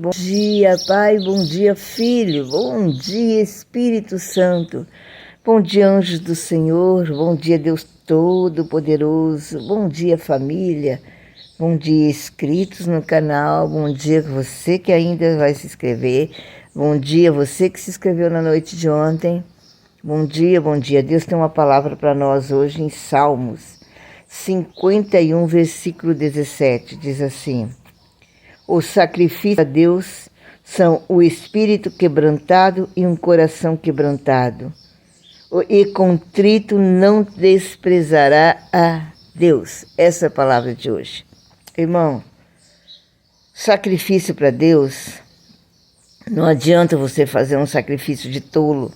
Bom dia, Pai, bom dia, Filho, bom dia, Espírito Santo, bom dia, anjos do Senhor, bom dia, Deus Todo-Poderoso, bom dia, família, bom dia, inscritos no canal, bom dia você que ainda vai se inscrever, bom dia você que se inscreveu na noite de ontem, bom dia, Deus tem uma palavra para nós hoje em Salmos 51, versículo 17, diz assim: o sacrifício a Deus são o espírito quebrantado e um coração quebrantado. E contrito não desprezará a Deus. Essa é a palavra de hoje. Irmão, sacrifício para Deus, não adianta você fazer um sacrifício de tolo.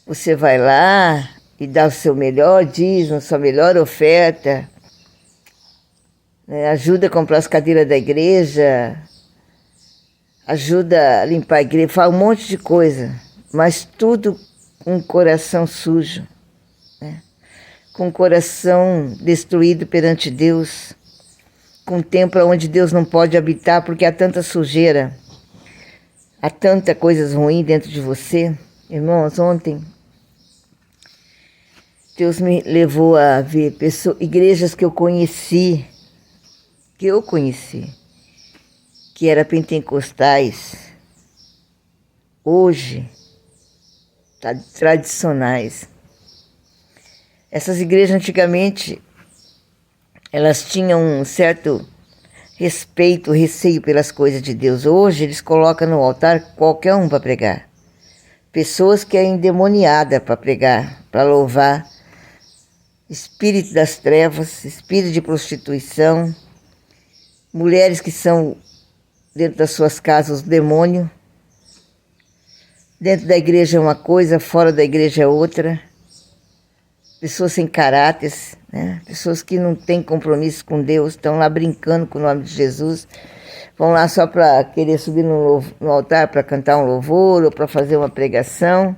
Você vai lá e dá o seu melhor dízimo, sua melhor oferta, ajuda a comprar as cadeiras da igreja, ajuda a limpar a igreja, faz um monte de coisa, mas tudo com o coração sujo, com o coração destruído perante Deus, com um templo onde Deus não pode habitar porque há tanta sujeira, há tanta coisa ruim dentro de você. Irmãos, ontem Deus me levou a ver igrejas que eu conheci, que eram pentecostais, hoje, tradicionais. Essas igrejas antigamente, elas tinham um certo respeito, receio pelas coisas de Deus. Hoje eles colocam no altar qualquer um para pregar. Pessoas que é endemoniada para pregar, para louvar. Espírito das trevas, espírito de prostituição. Mulheres que são, dentro das suas casas, o demônio. Dentro da igreja é uma coisa, fora da igreja é outra. Pessoas sem caráter, pessoas que não têm compromisso com Deus, estão lá brincando com o nome de Jesus. Vão lá só para querer subir no altar para cantar um louvor ou para fazer uma pregação.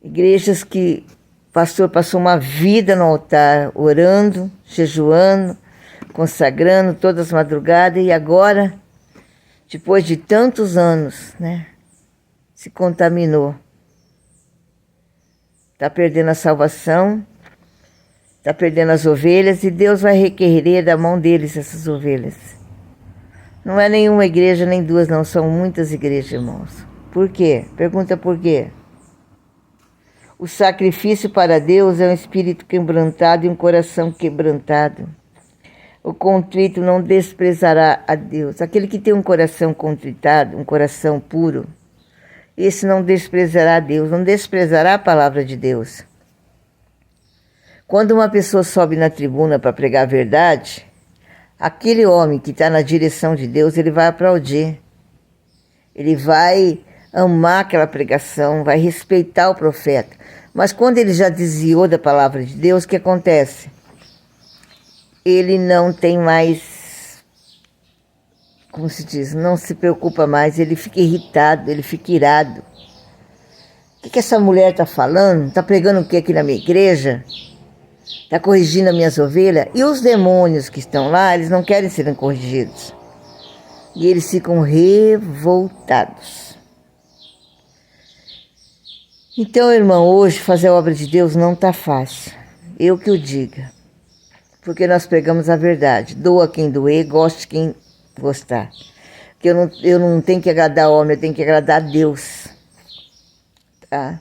Igrejas que o pastor passou uma vida no altar, orando, jejuando, consagrando todas as madrugadas, e agora, depois de tantos anos, se contaminou. Está perdendo a salvação, está perdendo as ovelhas, e Deus vai requerer da mão deles essas ovelhas. Não é nenhuma igreja, nem duas, não, são muitas igrejas, irmãos. Por quê? Pergunta por quê? O sacrifício para Deus é um espírito quebrantado e um coração quebrantado. O contrito não desprezará a Deus. Aquele que tem um coração contritado, um coração puro, esse não desprezará a Deus, não desprezará a palavra de Deus. Quando uma pessoa sobe na tribuna para pregar a verdade, aquele homem que está na direção de Deus, ele vai aplaudir. Ele vai amar aquela pregação, vai respeitar o profeta. Mas quando ele já desviou da palavra de Deus, o que acontece? Ele não tem mais, como se diz, não se preocupa mais, ele fica irritado, ele fica irado. O que essa mulher está falando? Está pregando o que aqui na minha igreja? Está corrigindo as minhas ovelhas? E os demônios que estão lá, eles não querem serem corrigidos. E eles ficam revoltados. Então, irmão, hoje fazer a obra de Deus não está fácil. Eu que o diga. Porque nós pregamos a verdade. Doa quem doer, goste quem gostar. Porque eu não tenho que agradar homem, eu tenho que agradar a Deus. Tá?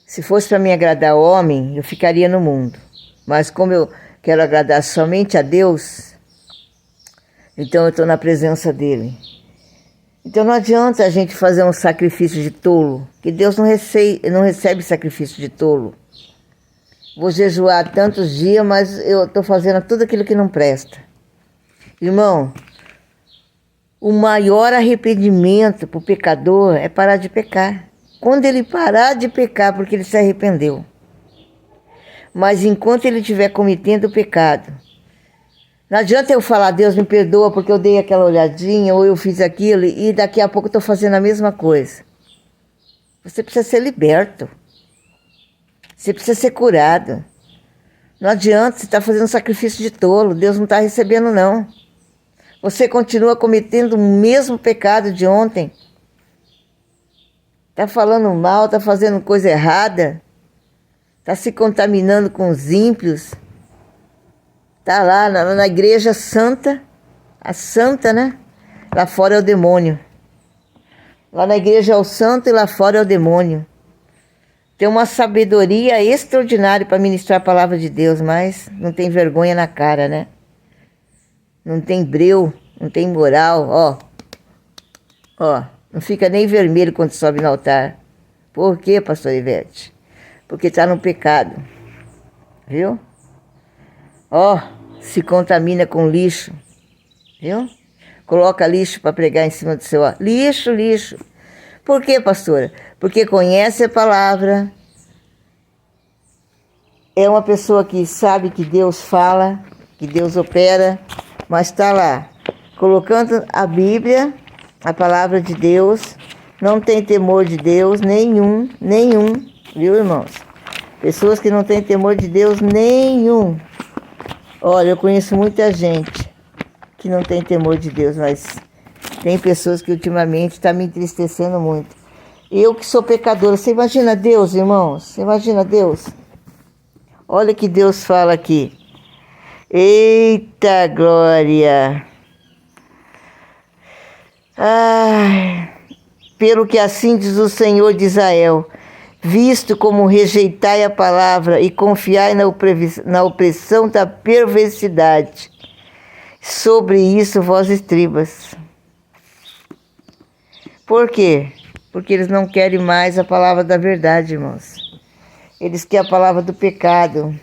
Se fosse para mim agradar homem, eu ficaria no mundo. Mas como eu quero agradar somente a Deus, então eu estou na presença dele. Então não adianta a gente fazer um sacrifício de tolo, que Deus não recebe sacrifício de tolo. Vou jejuar tantos dias, mas eu estou fazendo tudo aquilo que não presta. Irmão, o maior arrependimento para o pecador é parar de pecar. Quando ele parar de pecar, porque ele se arrependeu. Mas enquanto ele estiver cometendo o pecado, não adianta eu falar, Deus me perdoa porque eu dei aquela olhadinha, ou eu fiz aquilo, e daqui a pouco eu estou fazendo a mesma coisa. Você precisa ser liberto. Você precisa ser curado. Não adianta você estar fazendo sacrifício de tolo. Deus não está recebendo, não. Você continua cometendo o mesmo pecado de ontem. Está falando mal, está fazendo coisa errada. Está se contaminando com os ímpios. Está lá na igreja santa. A santa, né? Lá fora é o demônio. Lá na igreja é o santo e lá fora é o demônio. Tem uma sabedoria extraordinária para ministrar a palavra de Deus, mas não tem vergonha na cara, né? Não tem breu, não tem moral, ó. Não fica nem vermelho quando sobe no altar. Por quê, pastor Ivete? Porque está no pecado, viu? Se contamina com lixo, viu? Coloca lixo para pregar em cima do seu... Lixo, lixo. Por quê, pastora? Porque conhece a palavra. É uma pessoa que sabe que Deus fala, que Deus opera, mas está lá, colocando a Bíblia, a palavra de Deus, não tem temor de Deus, nenhum, viu, irmãos? Pessoas que não têm temor de Deus nenhum. Olha, eu conheço muita gente que não tem temor de Deus, mas tem pessoas que ultimamente estão me entristecendo muito. Eu que sou pecadora, você imagina Deus, irmãos? Você imagina Deus? Olha que Deus fala aqui. Eita glória! Ai, pelo que assim diz o Senhor de Israel, visto como rejeitai a palavra e confiai na opressão da perversidade, sobre isso vós estribas. Por quê? Porque eles não querem mais a palavra da verdade, irmãos. Eles querem a palavra do pecado.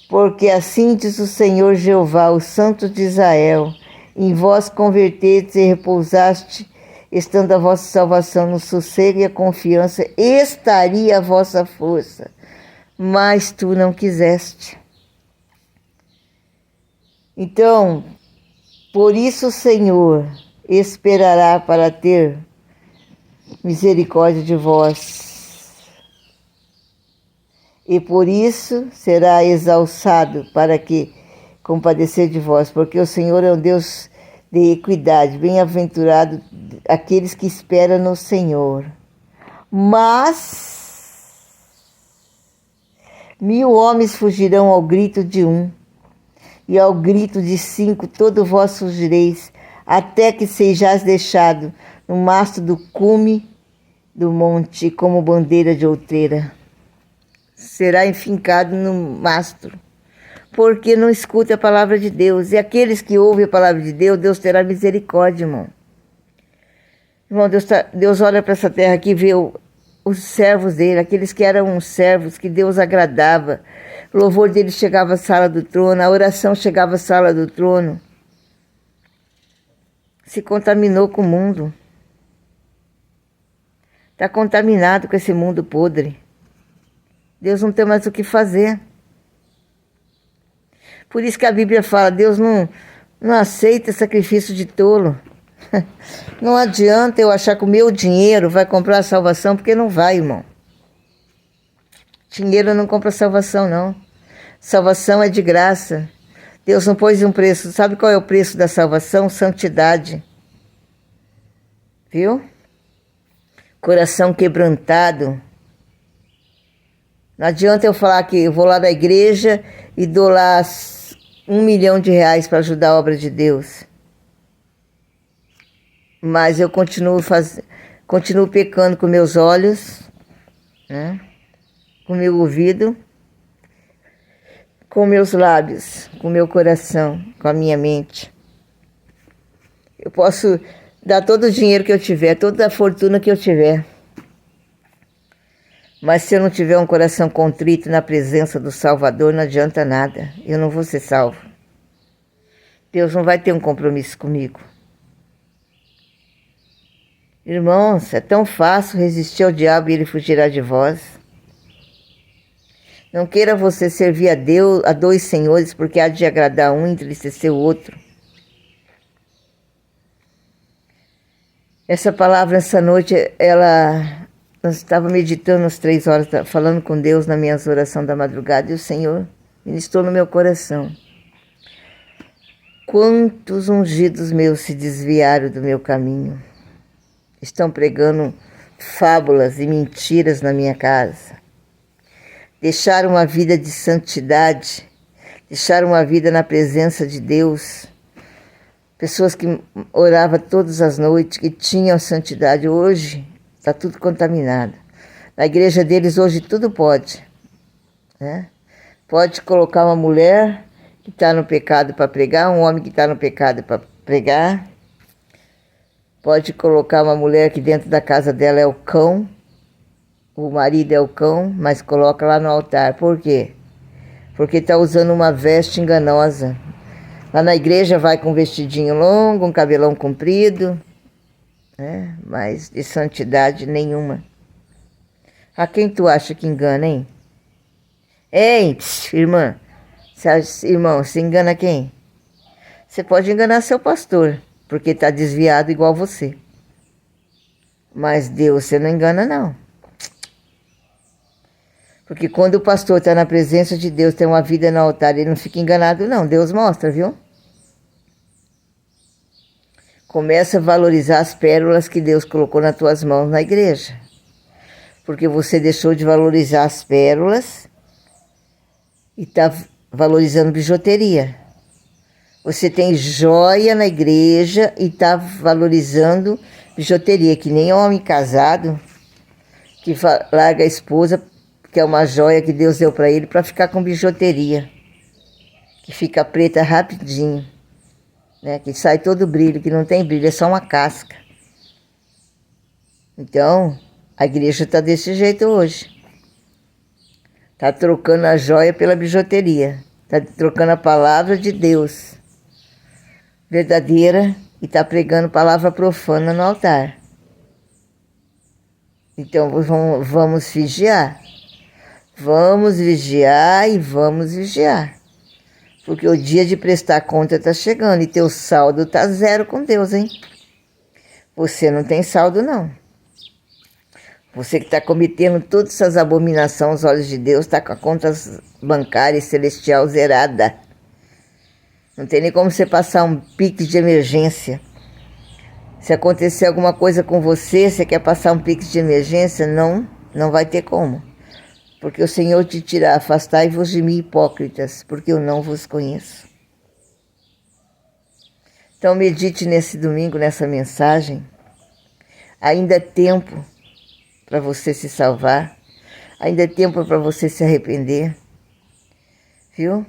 Porque assim diz o Senhor Jeová, o Santo de Israel, em vós convertestes e repousaste, estando a vossa salvação no sossego e a confiança, estaria a vossa força, mas tu não quiseste. Então, por isso o Senhor esperará para ter misericórdia de vós. E por isso será exalçado para que compadecer de vós, porque o Senhor é um Deus de equidade, bem-aventurado aqueles que esperam no Senhor. Mas 1000 homens fugirão ao grito de um, e ao grito de 5 todo vós fugireis, até que sejais deixado no mastro do cume do monte, como bandeira de outeira. Será enfincado no mastro, porque não escuta a palavra de Deus. E aqueles que ouvem a palavra de Deus, Deus terá misericórdia, irmão. Irmão, Deus olha para essa terra aqui e vê os servos dele, aqueles que eram servos que Deus agradava. O louvor dele chegava à sala do trono, a oração chegava à sala do trono. Se contaminou com o mundo. Está contaminado com esse mundo podre. Deus não tem mais o que fazer. Por isso que a Bíblia fala, Deus não aceita sacrifício de tolo. Não adianta eu achar que o meu dinheiro vai comprar a salvação, porque não vai, irmão. Dinheiro não compra salvação, não. Salvação é de graça. Deus não pôs um preço. Sabe qual é o preço da salvação? Santidade. Viu? Coração quebrantado. Não adianta eu falar que eu vou lá da igreja e dou lá R$1 milhão para ajudar a obra de Deus. Mas eu continuo pecando com meus olhos, né? Com meu ouvido, com meus lábios, com meu coração, com a minha mente. Eu posso dar todo o dinheiro que eu tiver, toda a fortuna que eu tiver. Mas se eu não tiver um coração contrito na presença do Salvador, não adianta nada. Eu não vou ser salvo. Deus não vai ter um compromisso comigo. Irmãos, é tão fácil resistir ao diabo e ele fugirá de vós. Não queira você servir a Deus, a 2 senhores, porque há de agradar um e entristecer o outro. Essa palavra, essa noite, nós estávamos meditando às 3 horas, falando com Deus na minha oração da madrugada, e o Senhor ministrou no meu coração. Quantos ungidos meus se desviaram do meu caminho? Estão pregando fábulas e mentiras na minha casa. Deixaram uma vida de santidade, deixaram uma vida na presença de Deus. Pessoas que oravam todas as noites, que tinham santidade, hoje está tudo contaminado. Na igreja deles hoje tudo pode, né? Pode colocar uma mulher que está no pecado para pregar, um homem que está no pecado para pregar. Pode colocar uma mulher que dentro da casa dela é o cão, o marido é o cão, mas coloca lá no altar. Por quê? Porque está usando uma veste enganosa. Lá na igreja vai com um vestidinho longo, um cabelão comprido, né? Mas de santidade nenhuma. A quem tu acha que engana, hein? Ei, irmã, irmão, você engana quem? Você pode enganar seu pastor, porque está desviado igual você. Mas Deus você não engana, não. Porque quando o pastor está na presença de Deus, tem uma vida no altar, ele não fica enganado, não. Deus mostra, viu? Começa a valorizar as pérolas que Deus colocou nas tuas mãos na igreja. Porque você deixou de valorizar as pérolas e está valorizando bijuteria. Você tem joia na igreja e está valorizando bijuteria, que nem homem casado que larga a esposa, que é uma joia que Deus deu para ele, para ficar com bijuteria, que fica preta rapidinho, né? Que sai todo brilho, que não tem brilho, é só uma casca. Então, a igreja está desse jeito hoje. Está trocando a joia pela bijuteria, está trocando a palavra de Deus verdadeira e está pregando palavra profana no altar. Então, vamos vigiar. Vamos vigiar e vamos vigiar. Porque o dia de prestar conta está chegando e teu saldo está zero com Deus, hein? Você não tem saldo, não. Você que está cometendo todas essas abominações aos olhos de Deus, está com a conta bancária e celestial zerada. Não tem nem como você passar um Pix de emergência. Se acontecer alguma coisa com você, você quer passar um Pix de emergência? Não vai ter como. Porque o Senhor te dirá, afastai-vos de mim, hipócritas, porque eu não vos conheço. Então medite nesse domingo, nessa mensagem. Ainda é tempo para você se salvar. Ainda é tempo para você se arrepender. Viu?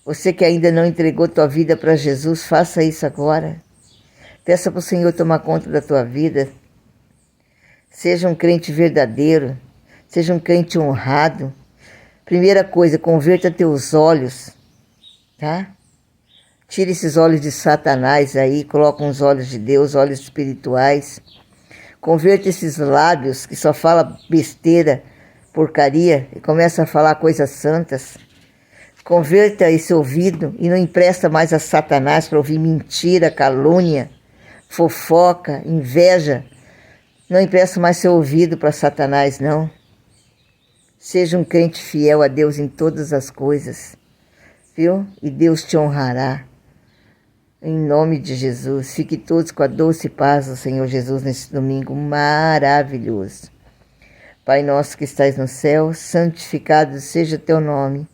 Você que ainda não entregou tua vida para Jesus, faça isso agora. Peça para o Senhor tomar conta da tua vida. Seja um crente verdadeiro. Seja um crente honrado. Primeira coisa, converta teus olhos, tá? Tira esses olhos de Satanás aí, coloca uns olhos de Deus, olhos espirituais. Converta esses lábios que só fala besteira, porcaria, e começa a falar coisas santas. Converta esse ouvido e não empresta mais a Satanás para ouvir mentira, calúnia, fofoca, inveja. Não empresta mais seu ouvido para Satanás, não. Seja um crente fiel a Deus em todas as coisas, viu? E Deus te honrará. Em nome de Jesus, fique todos com a doce paz do Senhor Jesus nesse domingo maravilhoso. Pai nosso que estais no céu, santificado seja teu nome.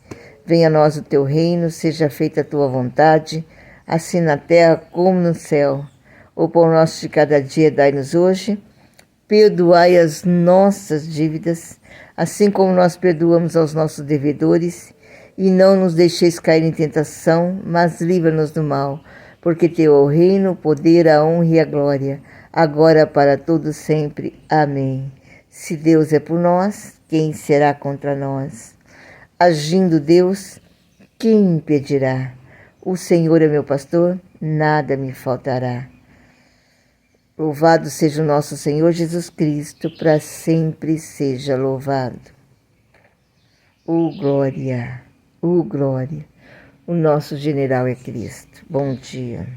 Venha a nós o teu reino, seja feita a tua vontade, assim na terra como no céu. O pão nosso de cada dia dai-nos hoje. Perdoai as nossas dívidas, assim como nós perdoamos aos nossos devedores, e não nos deixeis cair em tentação, mas livra-nos do mal, porque teu é o reino, o poder, a honra e a glória, agora para todo sempre. Amém. Se Deus é por nós, quem será contra nós? Agindo Deus, quem impedirá? O Senhor é meu pastor, nada me faltará. Louvado seja o nosso Senhor Jesus Cristo, para sempre seja louvado. Glória, glória. O nosso general é Cristo. Bom dia.